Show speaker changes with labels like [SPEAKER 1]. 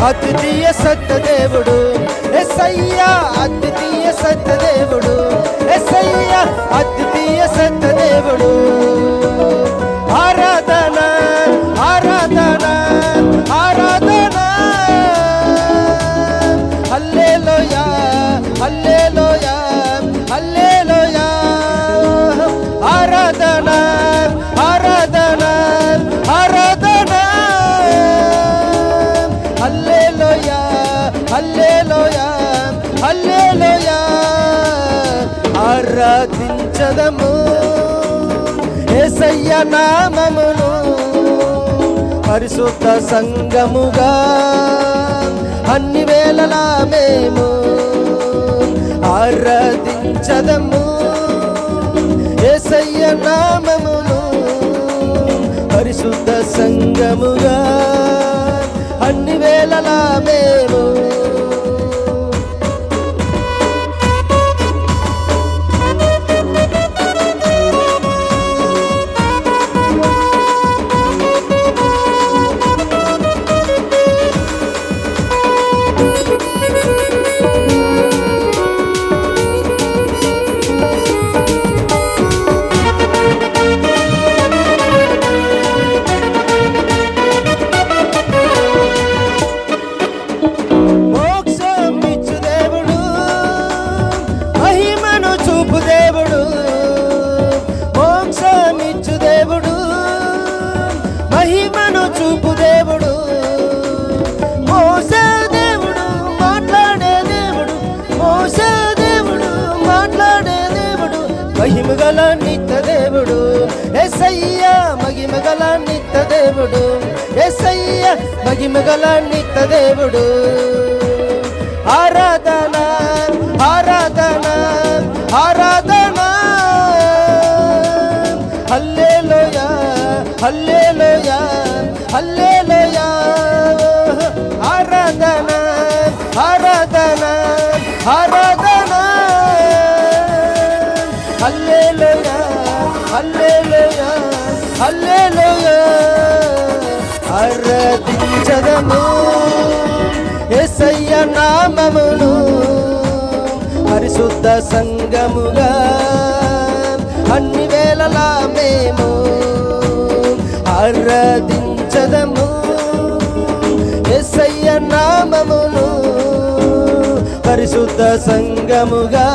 [SPEAKER 1] అద్వితీయ సత్యదేవుడు యేసయ్యా, అద్వితీయ సత్యదేవుడు యేసయ్యా, అద్వితీయ సత్యదేవుడు. ఆరాధన ఆరాధన ఆరాధన, హల్లెలూయా హల్లెలూయా హల్లెలూయా. ఆరాధన ఆరాధన ఆరాధన, హల్లెలూయా హల్లెలూయా హల్లెలూయా. ఆరాధించదము యేసయ్య నామమును పరిశుద్ధ సంఘముగా అన్ని వేళలా మేము ఆరాధించదము యేసయ్య నామమును పరిశుద్ధ సంఘముగా అన్ని వేళలా మేము. మహిమను చూపు దేవుడు, మోసే దేవుడు, మాట్లాడే దేవుడు, మోసే దేవుడు, మాట్లాడే దేవుడు, మహిమగల నిత్య దేవుడు యేసయ్యా, మహిమగల నిత్య దేవుడు యేసయ్యా, మహిమగల నిత్య దేవుడు. ఆరాధన ఆరాధన ఆరాధన, హల్లెలూయా హల్లెలూయా హల్లెలూయా. ఆరాధన ఆరాధన ఆరాధన, హల్లెలూయా హల్లెలూయా హల్లెలూయా. ఆరాధించదము యేసయ్య నామమును పరిశుద్ధ సంఘముగా అన్ని వేళలా మేము ఆరాధించదము యేసయ్య నామమును పరిశుద్ధ సంఘముగా